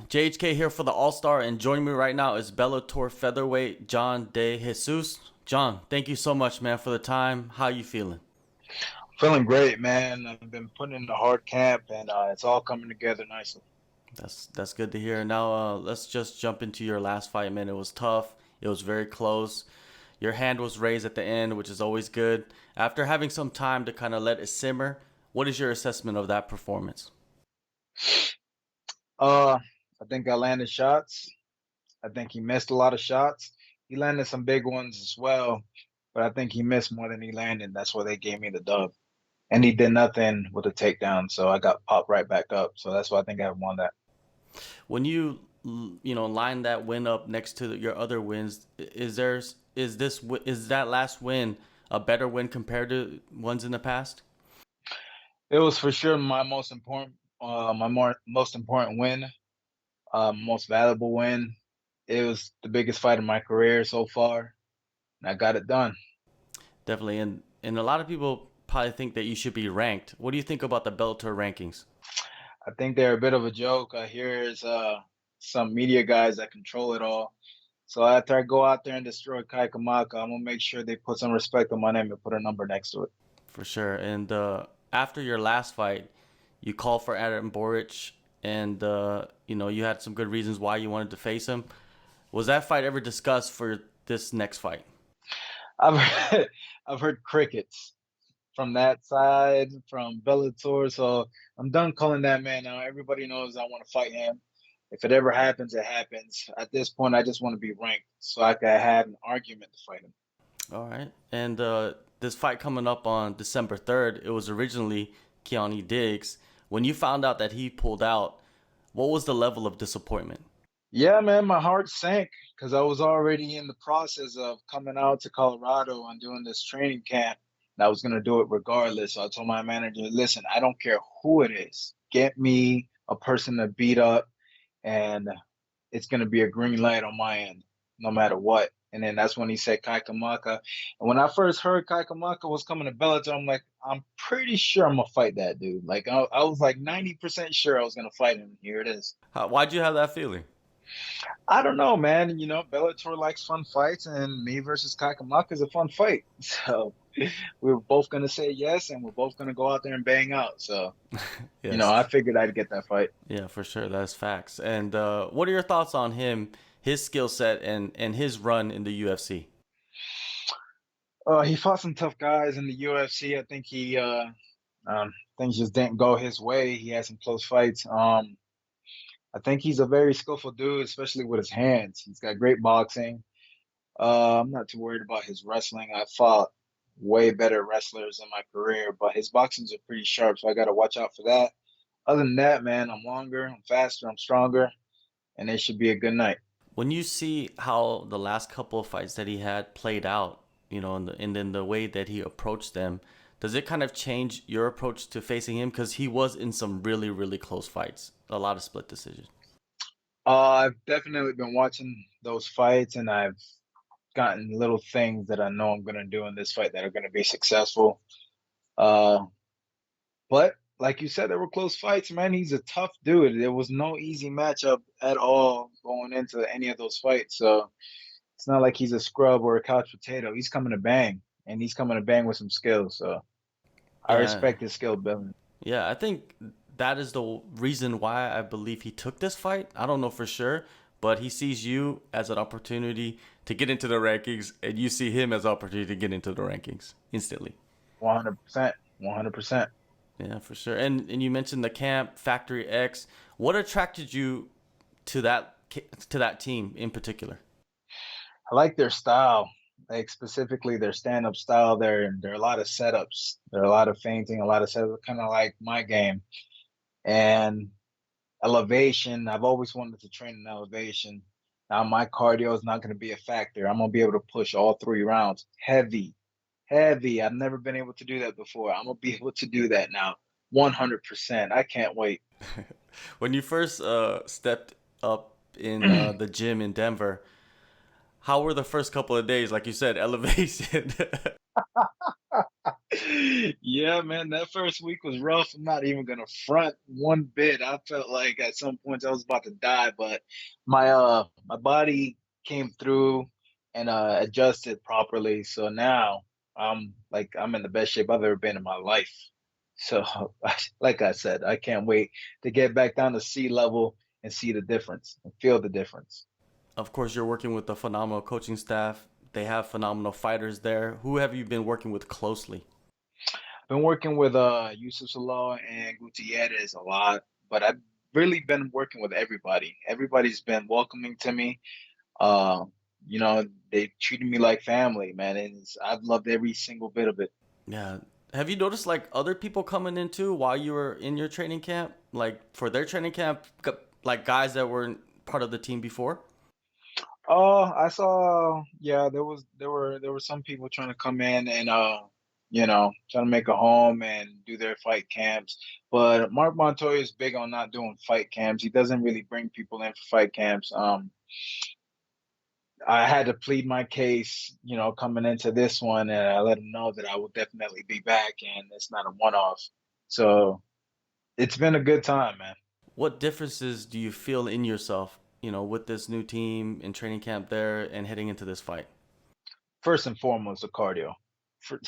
JHK here for the AllStar, and joining me right now is Bellator featherweight John De Jesus. John, thank you so much, man, for the time. How you feeling? Feeling great, man. I've been putting in the hard camp, and it's all coming together nicely. That's good to hear. Now, let's just jump into your last fight, man. It was tough. It was very close. Your hand was raised at the end, which is always good. After having some time to kind of let it simmer, what is your assessment of that performance? Uh, I think I landed shots. I think he missed a lot of shots. He landed some big ones as well, but I think he missed more than he landed. That's why they gave me the dub. And he did nothing with the takedown, so I got popped right back up. So that's why I think I won that. When you line that win up next to your other wins, is that last win a better win compared to ones in the past? It was for sure my most important win, most valuable win. It was the biggest fight of my career so far, and I got it done. Definitely, and a lot of people probably think that you should be ranked. What do you think about the Bellator rankings? I think they're a bit of a joke. I hear there's some media guys that control it all. So after I go out there and destroy Kai Kamaka, I'm gonna make sure they put some respect on my name and put a number next to it. For sure. And after your last fight, you called for Adam Boric, and you had some good reasons why you wanted to face him. Was that fight ever discussed for this next fight? I've heard, I've heard crickets from that side, from Bellator. So I'm done calling that man now. Everybody knows I want to fight him. If it ever happens, it happens. At this point, I just want to be ranked so I can have an argument to fight him. All right. And this fight coming up on December 3rd, it was originally Keanu Diggs. When you found out that he pulled out, what was the level of disappointment? Yeah, man, my heart sank because I was already in the process of coming out to Colorado and doing this training camp. And I was going to do it regardless. So I told my manager, listen, I don't care who it is. Get me a person to beat up, and it's going to be a green light on my end, no matter what. And then that's when he said Kai Kamaka. And when I first heard Kai Kamaka was coming to Bellator, I'm like, I'm pretty sure I'm going to fight that dude. Like, I was like 90% sure I was going to fight him. Here it is. Why'd you have that feeling? I don't know, man. Bellator likes fun fights, and me versus Kakamaka is a fun fight. So we're both gonna say yes, and we're both gonna go out there and bang out. So, Yes. I figured I'd get that fight. Yeah, for sure. That's facts. And what are your thoughts on him, his skill set, and his run in the UFC? He fought some tough guys in the UFC. I think things just didn't go his way. He had some close fights. I think he's a very skillful dude, especially with his hands. He's got great boxing. I'm not too worried about his wrestling. I fought way better wrestlers in my career, but his boxings are pretty sharp, so I got to watch out for that. Other than that, man, I'm longer, I'm faster, I'm stronger, and it should be a good night. When you see how the last couple of fights that he had played out, and then the way that he approached them, does it kind of change your approach to facing him? Because he was in some really, really close fights, a lot of split decisions. I've definitely been watching those fights, and I've gotten little things that I know I'm going to do in this fight that are going to be successful. Uh, but like you said, there were close fights, man. He's a tough dude. There was no easy matchup at all going into any of those fights. So it's not like he's a scrub or a couch potato. He's coming to bang, and he's coming to bang with some skills. So I Yeah, respect his skill building. yeah, I think that is the reason why I believe he took this fight. I don't know for sure, but he sees you as an opportunity to get into the rankings, and you see him as an opportunity to get into the rankings instantly. 100%. 100%. Yeah, for sure. And you mentioned the camp Factory X. What attracted you to that team in particular? I like their style, like specifically their stand-up style. There are a lot of setups. There are a lot of feinting, a lot of setups, kind of like my game. And elevation, I've always wanted to train in elevation. Now my cardio is not going to be a factor. I'm going to be able to push all 3 rounds heavy, heavy. I've never been able to do that before. I'm going to be able to do that now. 100%. I can't wait. When you first stepped up in the gym in Denver, how were the first couple of days? Like you said, elevation. Yeah, man, that first week was rough. I'm not even gonna front one bit. I felt like at some points I was about to die, but my body came through and adjusted properly. So now I'm in the best shape I've ever been in my life. So like I said, I can't wait to get back down to sea level and see the difference and feel the difference. Of course, you're working with a phenomenal coaching staff. They have phenomenal fighters there. Who have you been working with closely? Been working with Yusuf Salah and Gutierrez a lot, but I've really been working with everybody. Everybody's been welcoming to me. Uh, they treated me like family, man, and I've loved every single bit of it. Yeah. Have you noticed like other people coming in too while you were in your training camp? Like for their training camp, like guys that weren't part of the team before? I saw, yeah, there were some people trying to come in and trying to make a home and do their fight camps. But Mark Montoya is big on not doing fight camps. He doesn't really bring people in for fight camps. I had to plead my case, coming into this one, and I let him know that I will definitely be back, and it's not a one-off. So it's been a good time, man. What differences do you feel in yourself, with this new team and training camp there and heading into this fight? First and foremost, the cardio. For,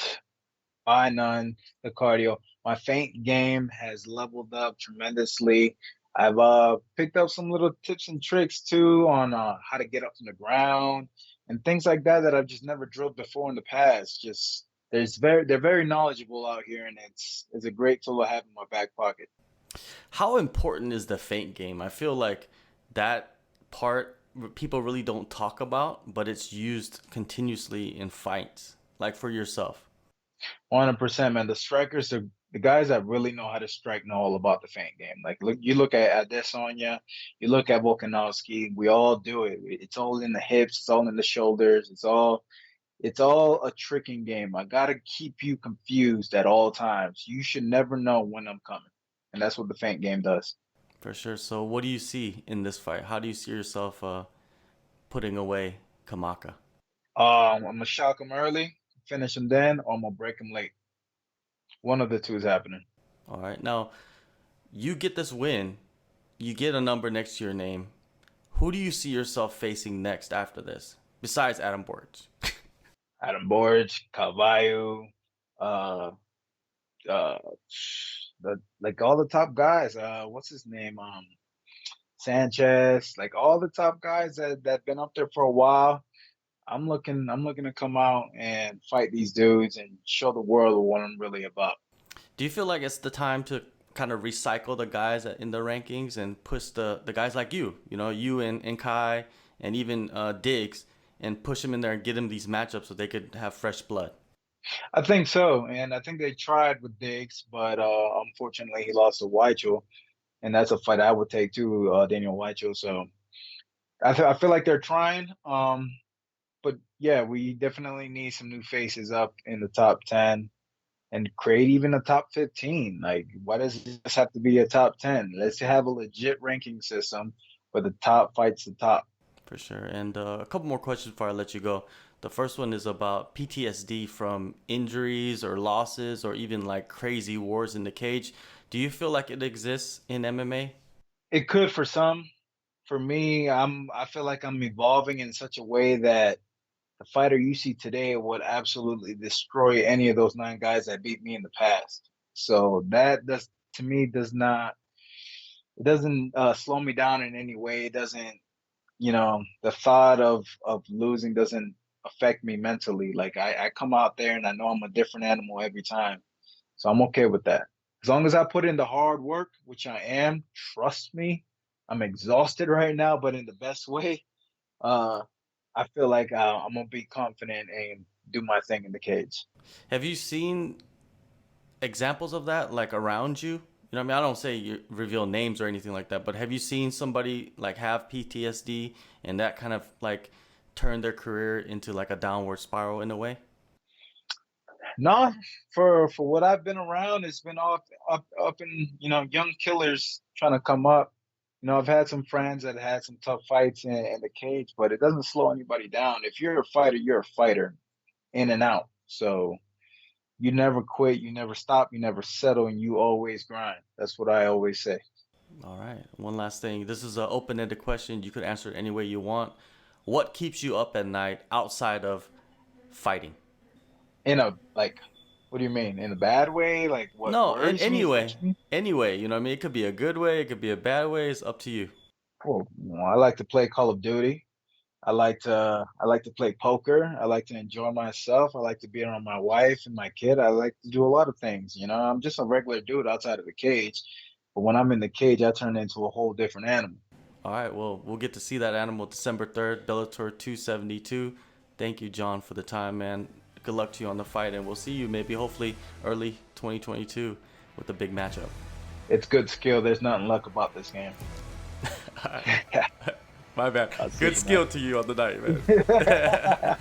by none, the cardio. My feint game has leveled up tremendously. I've picked up some little tips and tricks too on how to get up from the ground and things like that that I've just never drilled before in the past. Just they're very knowledgeable out here, and it's a great tool to have in my back pocket. How important is the feint game? I feel like that part people really don't talk about, but it's used continuously in fights, like for yourself. 100%, man. The strikers, the guys that really know how to strike know all about the feint game. Like, look at Adesanya, you look at Volkanovski. We all do it. It's all in the hips. It's all in the shoulders. It's all a tricking game. I gotta keep you confused at all times. You should never know when I'm coming, and that's what the feint game does. For sure. So, what do you see in this fight? How do you see yourself putting away Kamaka? I'm gonna shock him early, finish him then, or I'm gonna break him late. One of the two is happening. All right. Now, you get this win, you get a number next to your name. Who do you see yourself facing next after this, besides Adam Borge? Adam Borge, Calvayu, uh, uh, like all the top guys. What's his name? Sanchez. Like all the top guys that been up there for a while. I'm looking to come out and fight these dudes and show the world what I'm really about. Do you feel like it's the time to kind of recycle the guys in the rankings and push the guys like you and Kai and even Diggs and push them in there and get them these matchups so they could have fresh blood? I think so, and I think they tried with Diggs, but unfortunately he lost to Weichel, and that's a fight I would take too, Daniel Weichel. So I feel like they're trying. But yeah, we definitely need some new faces up in the top 10 and create even a top 15. Like, why does this have to be a top 10? Let's have a legit ranking system where the top fights the top. For sure. And a couple more questions before I let you go. The first one is about PTSD from injuries or losses or even like crazy wars in the cage. Do you feel like it exists in MMA? It could for some. For me, I feel like I'm evolving in such a way that the fighter you see today would absolutely destroy any of those nine guys that beat me in the past. So that does to me does not it doesn't slow me down in any way. It doesn't, the thought of losing doesn't affect me mentally. Like I come out there and I know I'm a different animal every time. So I'm okay with that. As long as I put in the hard work, which I am, trust me, I'm exhausted right now, but in the best way. Uh, I feel like I'm gonna be confident and do my thing in the cage. Have you seen examples of that like around you? What I mean? I don't say you reveal names or anything like that, but have you seen somebody like have PTSD and that kind of like turn their career into like a downward spiral in a way? No, for what I've been around, it's been up in young killers trying to come up. I've had some friends that had some tough fights in the cage, but it doesn't slow anybody down. If you're a fighter, you're a fighter, in and out. So you never quit, you never stop, you never settle, and you always grind. That's what I always say. All right. One last thing. This is an open-ended question. You could answer it any way you want. What keeps you up at night outside of fighting? In a like, what do you mean? In a bad way? Like what No, in worries me? any Is that what way. you mean? Any way. You know what I mean? It could be a good way. It could be a bad way. It's up to you. Well, I like to play Call of Duty. I like to play poker. I like to enjoy myself. I like to be around my wife and my kid. I like to do a lot of things. I'm just a regular dude outside of the cage. But when I'm in the cage, I turn into a whole different animal. All right. Well, we'll get to see that animal December 3rd, Bellator 272. Thank you, John, for the time, man. Good luck to you on the fight, and we'll see you maybe hopefully early 2022 with a big matchup. It's good skill. There's nothing luck about this game. My bad. I'll see Good you, skill man. to you on the night, man.